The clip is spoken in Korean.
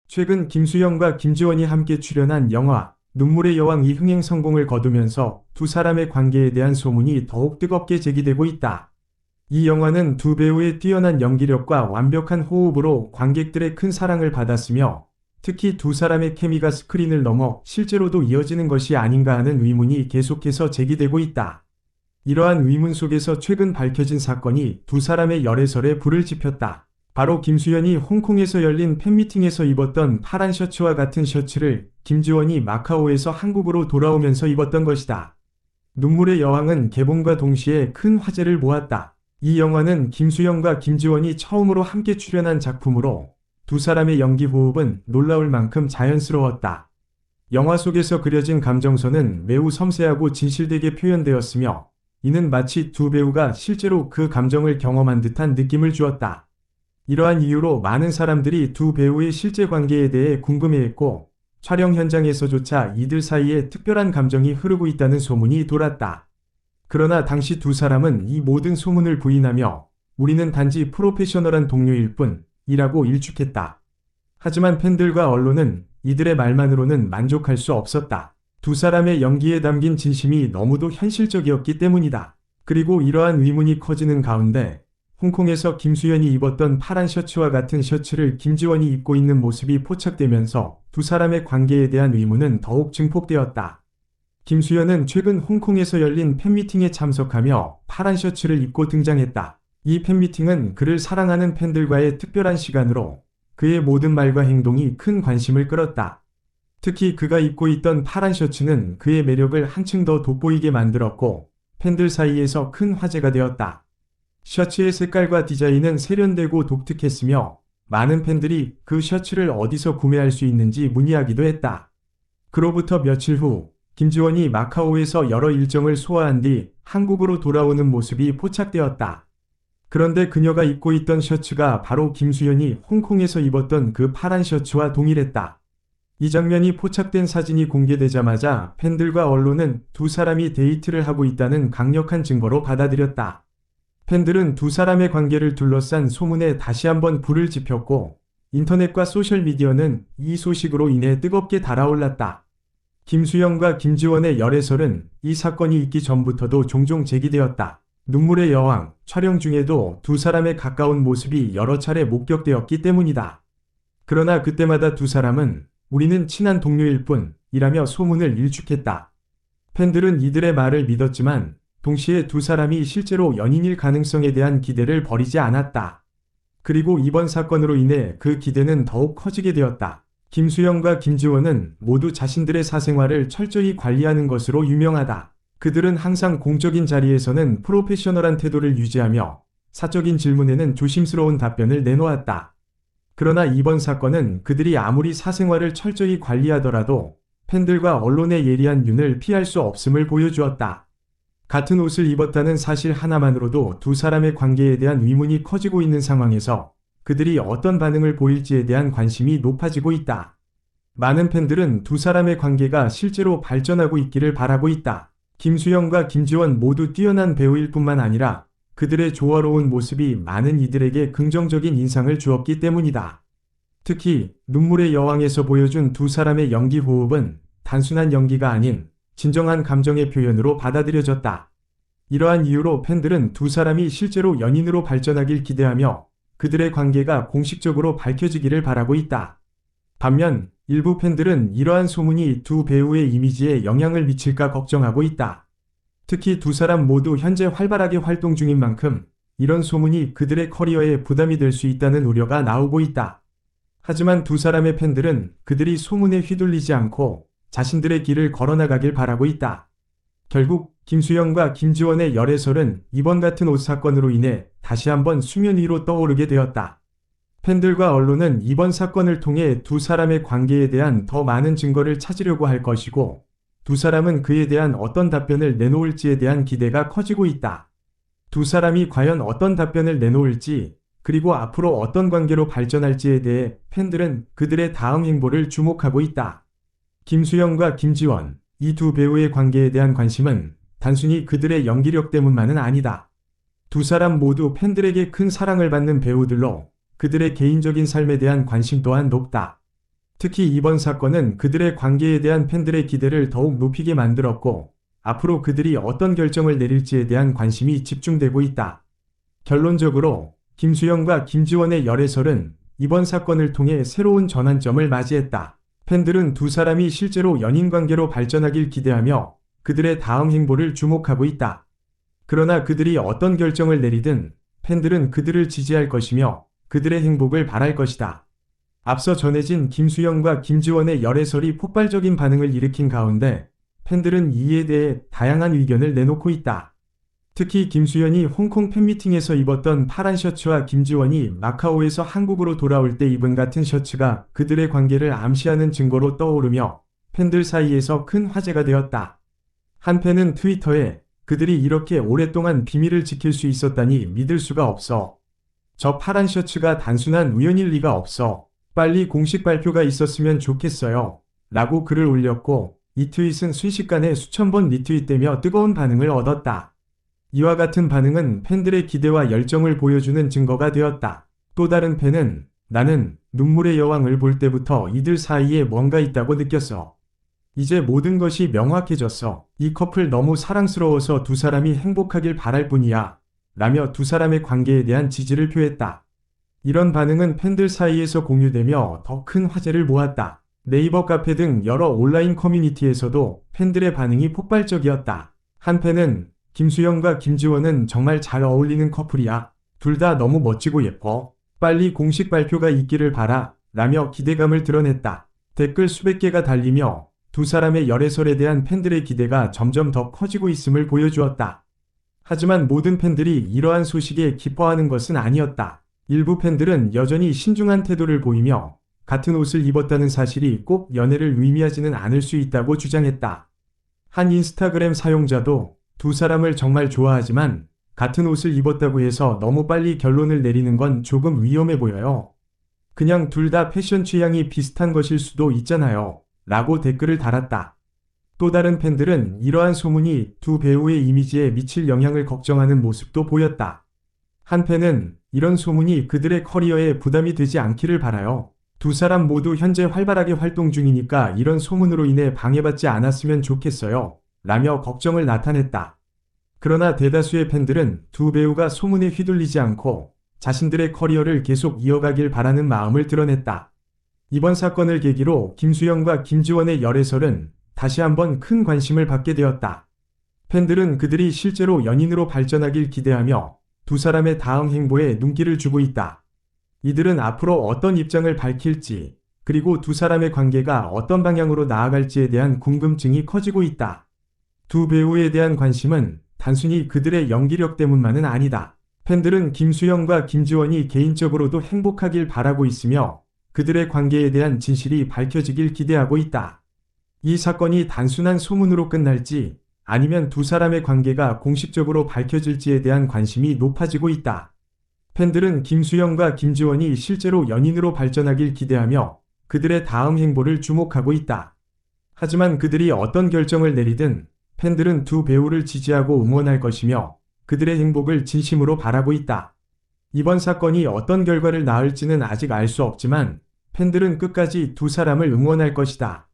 최근 김수영과 김지원이 함께 출연한 영화 눈물의 여왕이 흥행 성공을 거두면서 두 사람의 관계에 대한 소문이 더욱 뜨겁게 제기되고 있다. 이 영화는 두 배우의 뛰어난 연기력과 완벽한 호흡으로 관객들의 큰 사랑을 받았으며 특히 두 사람의 케미가 스크린을 넘어 실제로도 이어지는 것이 아닌가 하는 의문이 계속해서 제기되고 있다. 이러한 의문 속에서 최근 밝혀진 사건이 두 사람의 열애설에 불을 지폈다. 바로 김수현이 홍콩에서 열린 팬미팅에서 입었던 파란 셔츠와 같은 셔츠를 김지원이 마카오에서 한국으로 돌아오면서 입었던 것이다. 눈물의 여왕은 개봉과 동시에 큰 화제를 모았다. 이 영화는 김수현과 김지원이 처음으로 함께 출연한 작품으로 두 사람의 연기 호흡은 놀라울 만큼 자연스러웠다. 영화 속에서 그려진 감정선은 매우 섬세하고 진실되게 표현되었으며 이는 마치 두 배우가 실제로 그 감정을 경험한 듯한 느낌을 주었다. 이러한 이유로 많은 사람들이 두 배우의 실제 관계에 대해 궁금해했고 촬영 현장에서조차 이들 사이에 특별한 감정이 흐르고 있다는 소문이 돌았다. 그러나 당시 두 사람은 이 모든 소문을 부인하며 우리는 단지 프로페셔널한 동료일 뿐이라고 일축했다. 하지만 팬들과 언론은 이들의 말만으로는 만족할 수 없었다. 두 사람의 연기에 담긴 진심이 너무도 현실적이었기 때문이다. 그리고 이러한 의문이 커지는 가운데 홍콩에서 김수현이 입었던 파란 셔츠와 같은 셔츠를 김지원이 입고 있는 모습이 포착되면서 두 사람의 관계에 대한 의문은 더욱 증폭되었다. 김수현은 최근 홍콩에서 열린 팬미팅에 참석하며 파란 셔츠를 입고 등장했다. 이 팬미팅은 그를 사랑하는 팬들과의 특별한 시간으로 그의 모든 말과 행동이 큰 관심을 끌었다. 특히 그가 입고 있던 파란 셔츠는 그의 매력을 한층 더 돋보이게 만들었고 팬들 사이에서 큰 화제가 되었다. 셔츠의 색깔과 디자인은 세련되고 독특했으며 많은 팬들이 그 셔츠를 어디서 구매할 수 있는지 문의하기도 했다. 그로부터 며칠 후 김지원이 마카오에서 여러 일정을 소화한 뒤 한국으로 돌아오는 모습이 포착되었다. 그런데 그녀가 입고 있던 셔츠가 바로 김수현이 홍콩에서 입었던 그 파란 셔츠와 동일했다. 이 장면이 포착된 사진이 공개되자마자 팬들과 언론은 두 사람이 데이트를 하고 있다는 강력한 증거로 받아들였다. 팬들은 두 사람의 관계를 둘러싼 소문에 다시 한번 불을 지폈고 인터넷과 소셜미디어는 이 소식으로 인해 뜨겁게 달아올랐다. 김수영과 김지원의 열애설은 이 사건이 있기 전부터도 종종 제기되었다. 눈물의 여왕 촬영 중에도 두 사람의 가까운 모습이 여러 차례 목격되었기 때문이다. 그러나 그때마다 두 사람은 우리는 친한 동료일 뿐이라며 소문을 일축했다. 팬들은 이들의 말을 믿었지만 동시에 두 사람이 실제로 연인일 가능성에 대한 기대를 버리지 않았다. 그리고 이번 사건으로 인해 그 기대는 더욱 커지게 되었다. 김수영과 김지원은 모두 자신들의 사생활을 철저히 관리하는 것으로 유명하다. 그들은 항상 공적인 자리에서는 프로페셔널한 태도를 유지하며 사적인 질문에는 조심스러운 답변을 내놓았다. 그러나 이번 사건은 그들이 아무리 사생활을 철저히 관리하더라도 팬들과 언론의 예리한 눈을 피할 수 없음을 보여주었다. 같은 옷을 입었다는 사실 하나만으로도 두 사람의 관계에 대한 의문이 커지고 있는 상황에서 그들이 어떤 반응을 보일지에 대한 관심이 높아지고 있다. 많은 팬들은 두 사람의 관계가 실제로 발전하고 있기를 바라고 있다. 김수영과 김지원 모두 뛰어난 배우일 뿐만 아니라 그들의 조화로운 모습이 많은 이들에게 긍정적인 인상을 주었기 때문이다. 특히 눈물의 여왕에서 보여준 두 사람의 연기 호흡은 단순한 연기가 아닌 진정한 감정의 표현으로 받아들여졌다. 이러한 이유로 팬들은 두 사람이 실제로 연인으로 발전하길 기대하며 그들의 관계가 공식적으로 밝혀지기를 바라고 있다. 반면 일부 팬들은 이러한 소문이 두 배우의 이미지에 영향을 미칠까 걱정하고 있다. 특히 두 사람 모두 현재 활발하게 활동 중인 만큼 이런 소문이 그들의 커리어에 부담이 될 수 있다는 우려가 나오고 있다. 하지만 두 사람의 팬들은 그들이 소문에 휘둘리지 않고 자신들의 길을 걸어나가길 바라고 있다. 결국 김수영과 김지원의 열애설은 이번 같은 옷 사건으로 인해 다시 한번 수면 위로 떠오르게 되었다. 팬들과 언론은 이번 사건을 통해 두 사람의 관계에 대한 더 많은 증거를 찾으려고 할 것이고 두 사람은 그에 대한 어떤 답변을 내놓을지에 대한 기대가 커지고 있다. 두 사람이 과연 어떤 답변을 내놓을지 그리고 앞으로 어떤 관계로 발전할지에 대해 팬들은 그들의 다음 행보를 주목하고 있다. 김수영과 김지원, 이 두 배우의 관계에 대한 관심은 단순히 그들의 연기력 때문만은 아니다. 두 사람 모두 팬들에게 큰 사랑을 받는 배우들로 그들의 개인적인 삶에 대한 관심 또한 높다. 특히 이번 사건은 그들의 관계에 대한 팬들의 기대를 더욱 높이게 만들었고, 앞으로 그들이 어떤 결정을 내릴지에 대한 관심이 집중되고 있다. 결론적으로 김수영과 김지원의 열애설은 이번 사건을 통해 새로운 전환점을 맞이했다. 팬들은 두 사람이 실제로 연인 관계로 발전하길 기대하며 그들의 다음 행보를 주목하고 있다. 그러나 그들이 어떤 결정을 내리든 팬들은 그들을 지지할 것이며 그들의 행복을 바랄 것이다. 앞서 전해진 김수영과 김지원의 열애설이 폭발적인 반응을 일으킨 가운데 팬들은 이에 대해 다양한 의견을 내놓고 있다. 특히 김수현이 홍콩 팬미팅에서 입었던 파란 셔츠와 김지원이 마카오에서 한국으로 돌아올 때 입은 같은 셔츠가 그들의 관계를 암시하는 증거로 떠오르며 팬들 사이에서 큰 화제가 되었다. 한 팬은 트위터에 그들이 이렇게 오랫동안 비밀을 지킬 수 있었다니 믿을 수가 없어. 저 파란 셔츠가 단순한 우연일 리가 없어. 빨리 공식 발표가 있었으면 좋겠어요. 라고 글을 올렸고 이 트윗은 순식간에 수천 번 리트윗되며 뜨거운 반응을 얻었다. 이와 같은 반응은 팬들의 기대와 열정을 보여주는 증거가 되었다. 또 다른 팬은 나는 눈물의 여왕을 볼 때부터 이들 사이에 뭔가 있다고 느꼈어. 이제 모든 것이 명확해졌어. 이 커플 너무 사랑스러워서 두 사람이 행복하길 바랄 뿐이야. 라며 두 사람의 관계에 대한 지지를 표했다. 이런 반응은 팬들 사이에서 공유되며 더 큰 화제를 모았다. 네이버 카페 등 여러 온라인 커뮤니티에서도 팬들의 반응이 폭발적이었다. 한 팬은 김수영과 김지원은 정말 잘 어울리는 커플이야. 둘 다 너무 멋지고 예뻐. 빨리 공식 발표가 있기를 바라. 라며 기대감을 드러냈다. 댓글 수백 개가 달리며 두 사람의 열애설에 대한 팬들의 기대가 점점 더 커지고 있음을 보여주었다. 하지만 모든 팬들이 이러한 소식에 기뻐하는 것은 아니었다. 일부 팬들은 여전히 신중한 태도를 보이며 같은 옷을 입었다는 사실이 꼭 연애를 의미하지는 않을 수 있다고 주장했다. 한 인스타그램 사용자도 두 사람을 정말 좋아하지만 같은 옷을 입었다고 해서 너무 빨리 결론을 내리는 건 조금 위험해 보여요. 그냥 둘 다 패션 취향이 비슷한 것일 수도 있잖아요. 라고 댓글을 달았다. 또 다른 팬들은 이러한 소문이 두 배우의 이미지에 미칠 영향을 걱정하는 모습도 보였다. 한 팬은 이런 소문이 그들의 커리어에 부담이 되지 않기를 바라요. 두 사람 모두 현재 활발하게 활동 중이니까 이런 소문으로 인해 방해받지 않았으면 좋겠어요. 라며 걱정을 나타냈다. 그러나 대다수의 팬들은 두 배우가 소문에 휘둘리지 않고 자신들의 커리어를 계속 이어가길 바라는 마음을 드러냈다. 이번 사건을 계기로 김수영과 김지원의 열애설은 다시 한번 큰 관심을 받게 되었다. 팬들은 그들이 실제로 연인으로 발전하길 기대하며 두 사람의 다음 행보에 눈길을 주고 있다. 이들은 앞으로 어떤 입장을 밝힐지, 그리고 두 사람의 관계가 어떤 방향으로 나아갈지에 대한 궁금증이 커지고 있다. 두 배우에 대한 관심은 단순히 그들의 연기력 때문만은 아니다. 팬들은 김수영과 김지원이 개인적으로도 행복하길 바라고 있으며 그들의 관계에 대한 진실이 밝혀지길 기대하고 있다. 이 사건이 단순한 소문으로 끝날지 아니면 두 사람의 관계가 공식적으로 밝혀질지에 대한 관심이 높아지고 있다. 팬들은 김수영과 김지원이 실제로 연인으로 발전하길 기대하며 그들의 다음 행보를 주목하고 있다. 하지만 그들이 어떤 결정을 내리든 팬들은 두 배우를 지지하고 응원할 것이며 그들의 행복을 진심으로 바라고 있다. 이번 사건이 어떤 결과를 낳을지는 아직 알 수 없지만 팬들은 끝까지 두 사람을 응원할 것이다.